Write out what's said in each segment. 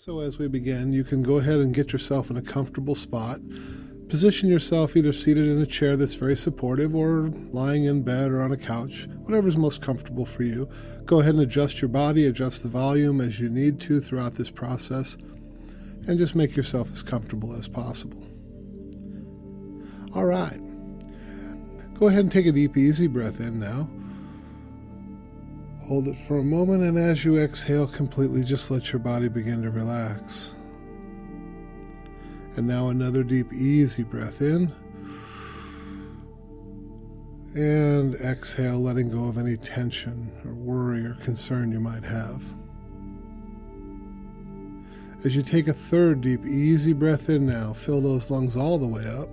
So as we begin, you can go ahead and get yourself in a comfortable spot. Position yourself either seated in a chair that's very supportive or lying in bed or on a couch, whatever's most comfortable for you. Go ahead and adjust your body, adjust the volume as you need to throughout this process, and just make yourself as comfortable as possible. All right. Go ahead and take a deep, easy breath in now. Hold it for a moment, and as you exhale completely, just let your body begin to relax. And now another deep, easy breath in. And exhale, letting go of any tension or worry or concern you might have. As you take a third deep, easy breath in now, fill those lungs all the way up.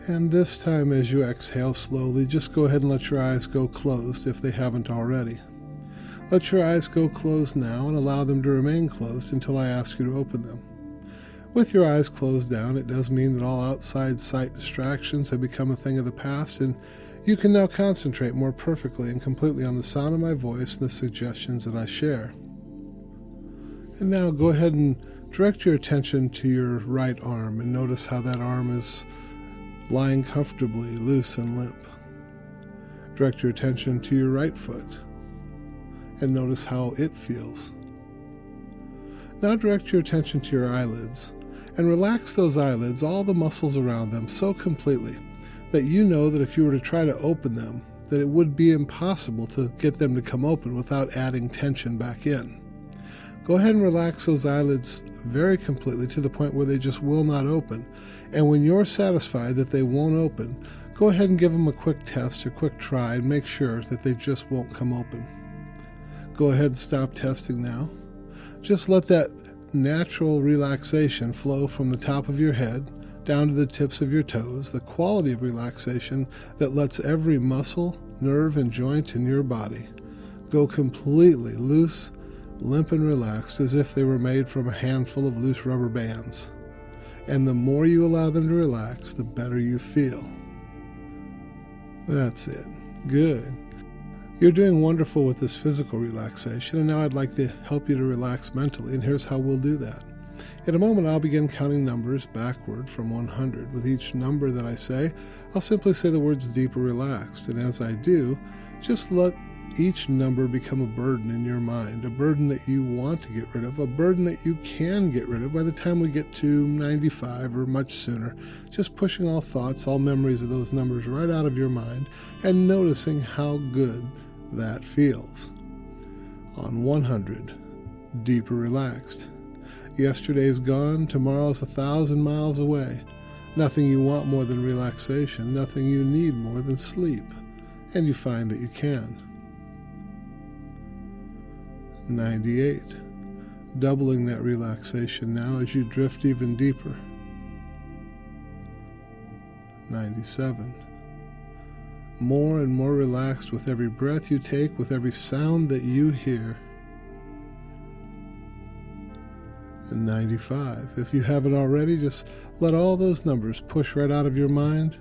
And this time as you exhale slowly, just go ahead and let your eyes go closed if they haven't already. Let your eyes go closed now and allow them to remain closed until I ask you to open them. With your eyes closed down, it does mean that all outside sight distractions have become a thing of the past, and you can now concentrate more perfectly and completely on the sound of my voice and the suggestions that I share. And now go ahead and direct your attention to your right arm and notice how that arm is lying comfortably, loose and limp. Direct your attention to your right foot and notice how it feels. Now direct your attention to your eyelids and relax those eyelids, all the muscles around them, so completely that you know that if you were to try to open them, that it would be impossible to get them to come open without adding tension back in. Go ahead and relax those eyelids very completely to the point where they just will not open. And when you're satisfied that they won't open, go ahead and give them a quick test, a quick try, and make sure that they just won't come open. Go ahead and stop testing now. Just let that natural relaxation flow from the top of your head down to the tips of your toes, the quality of relaxation that lets every muscle, nerve, and joint in your body go completely loose, limp and relaxed as if they were made from a handful of loose rubber bands. And the more you allow them to relax, the better you feel. That's it. Good. You're doing wonderful with this physical relaxation, and now I'd like to help you to relax mentally, and here's how we'll do that. In a moment, I'll begin counting numbers backward from 100. With each number that I say, I'll simply say the words deep or relaxed, and as I do, just let each number become a burden in your mind, a burden that you want to get rid of, a burden that you can get rid of by the time we get to 95 or much sooner. Just pushing all thoughts, all memories of those numbers right out of your mind and noticing how good that feels. On 100, deep or relaxed. Yesterday's gone, tomorrow's 1,000 miles away. Nothing you want more than relaxation, nothing you need more than sleep, and you find that you can. 98. Doubling that relaxation now as you drift even deeper. 97. More and more relaxed with every breath you take, with every sound that you hear. And 95. If you haven't already, just let all those numbers push right out of your mind,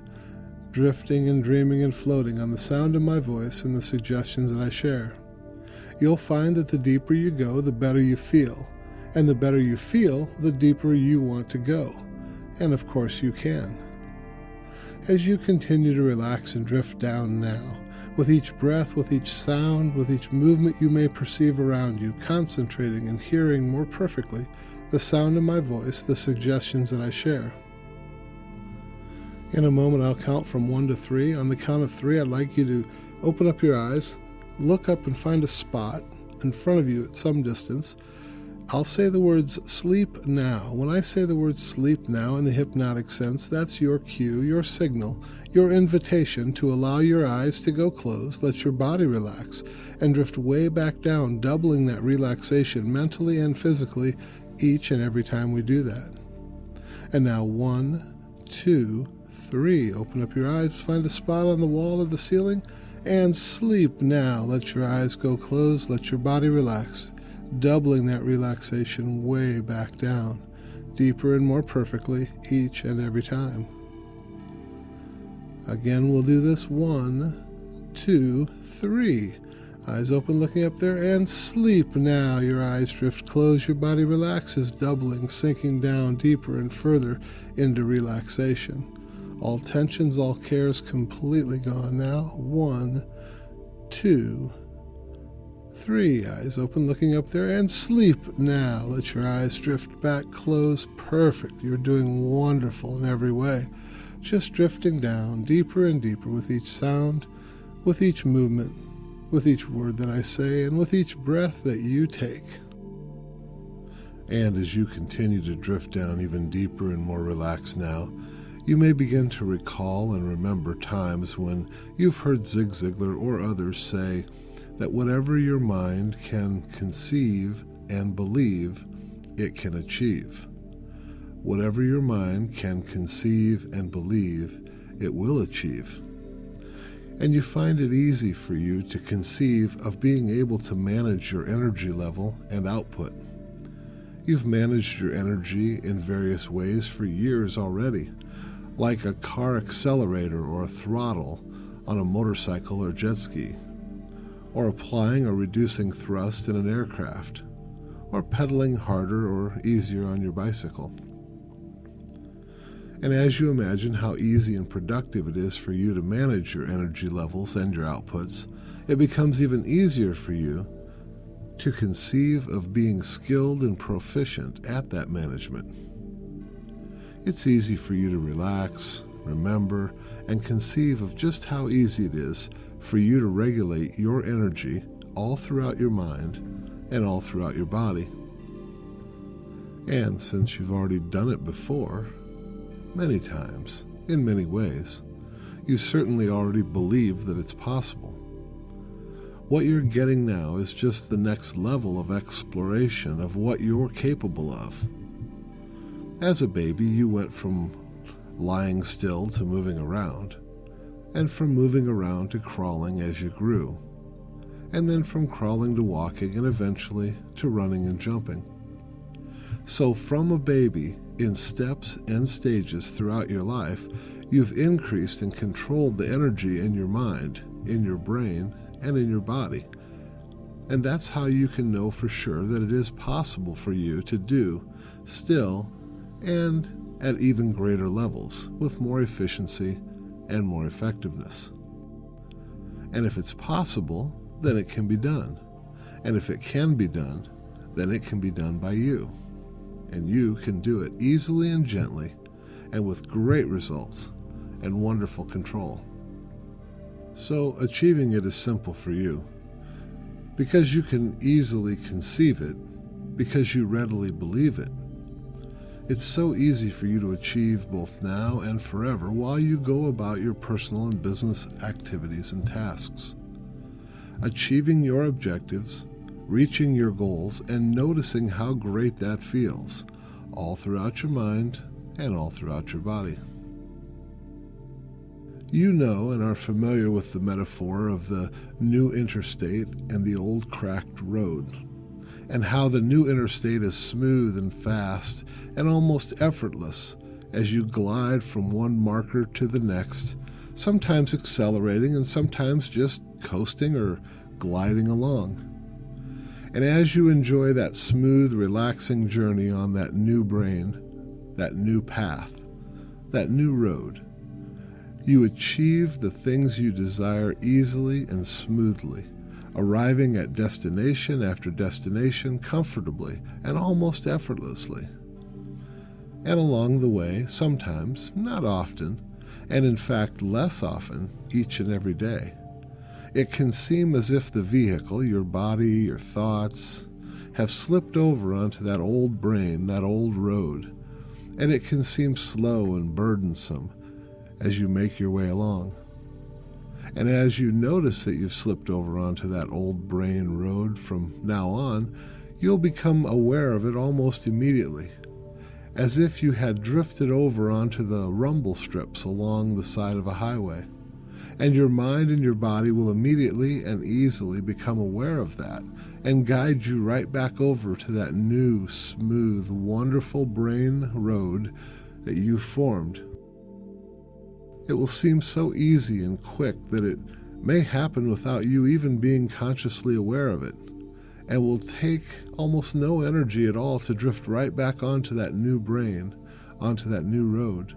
drifting and dreaming and floating on the sound of my voice and the suggestions that I share. You'll find that the deeper you go, the better you feel. And the better you feel, the deeper you want to go. And of course you can. As you continue to relax and drift down now, with each breath, with each sound, with each movement you may perceive around you, concentrating and hearing more perfectly the sound of my voice, the suggestions that I share. In a moment, I'll count from 1 to 3. On the count of 3, I'd like you to open up your eyes, look up and find a spot in front of you at some distance. I'll say the words sleep now. When I say the word sleep now in the hypnotic sense, that's your cue, your signal, your invitation to allow your eyes to go closed, let your body relax, and drift way back down, doubling that relaxation mentally and physically each and every time we do that. And now 1, 2, 3. Open up your eyes, find a spot on the wall or the ceiling, and sleep now. Let your eyes go closed, let your body relax, doubling that relaxation way back down, deeper and more perfectly each and every time. Again, we'll do this. 1, 2, 3. Eyes open, looking up there, and sleep now. Your eyes drift closed, your body relaxes, doubling, sinking down deeper and further into relaxation. All tensions, all cares completely gone now. 1, 2, 3. Eyes open, looking up there, and sleep now. Let your eyes drift back, close. Perfect. You're doing wonderful in every way. Just drifting down deeper and deeper with each sound, with each movement, with each word that I say, and with each breath that you take. And as you continue to drift down even deeper and more relaxed now, you may begin to recall and remember times when you've heard Zig Ziglar or others say that whatever your mind can conceive and believe, it can achieve. Whatever your mind can conceive and believe, it will achieve. And you find it easy for you to conceive of being able to manage your energy level and output. You've managed your energy in various ways for years already, like a car accelerator or a throttle on a motorcycle or jet ski, or applying or reducing thrust in an aircraft, or pedaling harder or easier on your bicycle. And as you imagine how easy and productive it is for you to manage your energy levels and your outputs, it becomes even easier for you to conceive of being skilled and proficient at that management. It's easy for you to relax, remember, and conceive of just how easy it is for you to regulate your energy all throughout your mind and all throughout your body. And since you've already done it before, many times, in many ways, you certainly already believe that it's possible. What you're getting now is just the next level of exploration of what you're capable of. As a baby, you went from lying still to moving around, and from moving around to crawling as you grew, and then from crawling to walking, and eventually to running and jumping. So from a baby, in steps and stages throughout your life, you've increased and controlled the energy in your mind, in your brain, and in your body. And that's how you can know for sure that it is possible for you to do still and at even greater levels with more efficiency and more effectiveness. And if it's possible, then it can be done. And if it can be done, then it can be done by you. And you can do it easily and gently and with great results and wonderful control. So achieving it is simple for you because you can easily conceive it, because you readily believe it. It's so easy for you to achieve both now and forever while you go about your personal and business activities and tasks. Achieving your objectives, reaching your goals, and noticing how great that feels, all throughout your mind and all throughout your body. You know and are familiar with the metaphor of the new interstate and the old cracked road, and how the new interstate is smooth and fast and almost effortless as you glide from one marker to the next, sometimes accelerating and sometimes just coasting or gliding along. And as you enjoy that smooth, relaxing journey on that new brain, that new path, that new road, you achieve the things you desire easily and smoothly, arriving at destination after destination comfortably and almost effortlessly. And along the way, sometimes, not often, and in fact less often, each and every day, it can seem as if the vehicle, your body, your thoughts, have slipped over onto that old brain, that old road, and it can seem slow and burdensome as you make your way along. And as you notice that you've slipped over onto that old brain road from now on, you'll become aware of it almost immediately, as if you had drifted over onto the rumble strips along the side of a highway. And your mind and your body will immediately and easily become aware of that and guide you right back over to that new, smooth, wonderful brain road that you formed. It will seem so easy and quick that it may happen without you even being consciously aware of it, and will take almost no energy at all to drift right back onto that new brain, onto that new road,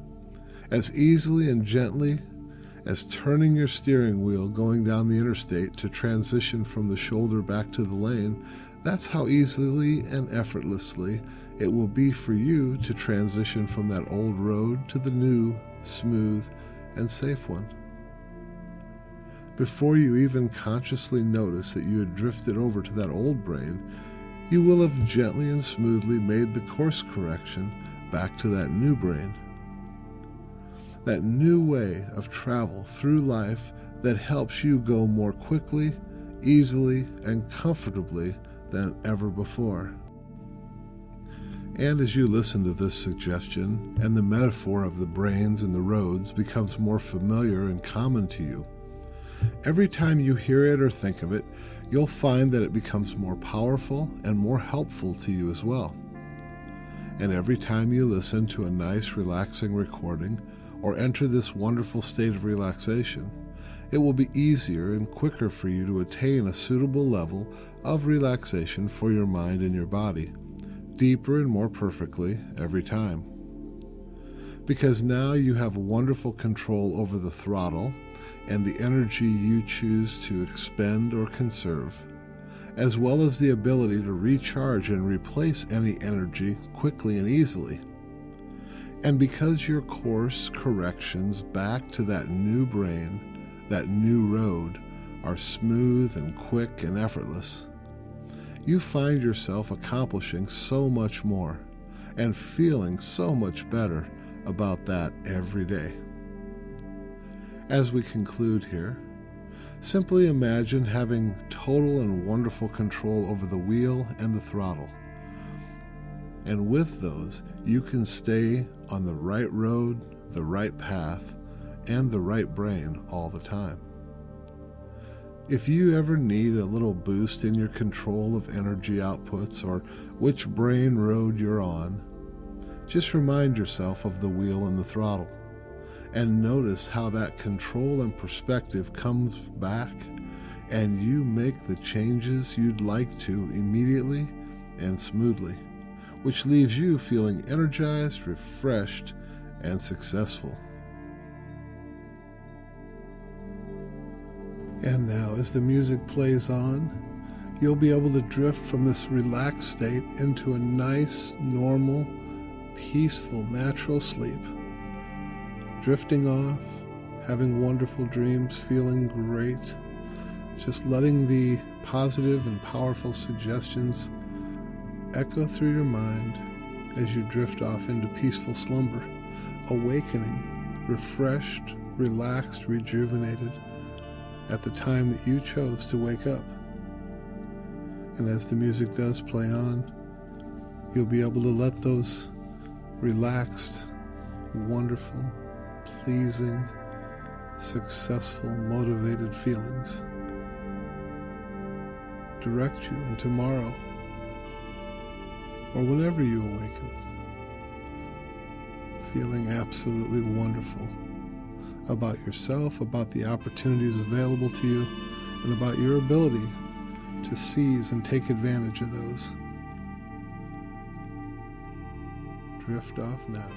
as easily and gently as turning your steering wheel going down the interstate to transition from the shoulder back to the lane. That's how easily and effortlessly it will be for you to transition from that old road to the new, smooth, and safe one. Before you even consciously notice that you had drifted over to that old brain, you will have gently and smoothly made the course correction back to that new brain. That new way of travel through life that helps you go more quickly, easily, and comfortably than ever before. And as you listen to this suggestion, and the metaphor of the brains and the roads becomes more familiar and common to you, every time you hear it or think of it, you'll find that it becomes more powerful and more helpful to you as well. And every time you listen to a nice, relaxing recording or enter this wonderful state of relaxation, it will be easier and quicker for you to attain a suitable level of relaxation for your mind and your body, deeper and more perfectly every time. Because now you have wonderful control over the throttle and the energy you choose to expend or conserve, as well as the ability to recharge and replace any energy quickly and easily. And because your course corrections back to that new brain, that new road, are smooth and quick and effortless, you find yourself accomplishing so much more and feeling so much better about that every day. As we conclude here, simply imagine having total and wonderful control over the wheel and the throttle. And with those, you can stay on the right road, the right path, and the right brain all the time. If you ever need a little boost in your control of energy outputs or which brain road you're on, just remind yourself of the wheel and the throttle, and notice how that control and perspective comes back, and you make the changes you'd like to immediately and smoothly, which leaves you feeling energized, refreshed, and successful. And now, as the music plays on, you'll be able to drift from this relaxed state into a nice, normal, peaceful, natural sleep. Drifting off, having wonderful dreams, feeling great, just letting the positive and powerful suggestions echo through your mind as you drift off into peaceful slumber, awakening, refreshed, relaxed, rejuvenated, at the time that you chose to wake up. And as the music does play on, you'll be able to let those relaxed, wonderful, pleasing, successful, motivated feelings direct you in tomorrow or whenever you awaken, feeling absolutely wonderful about yourself, about the opportunities available to you, and about your ability to seize and take advantage of those. Drift off now.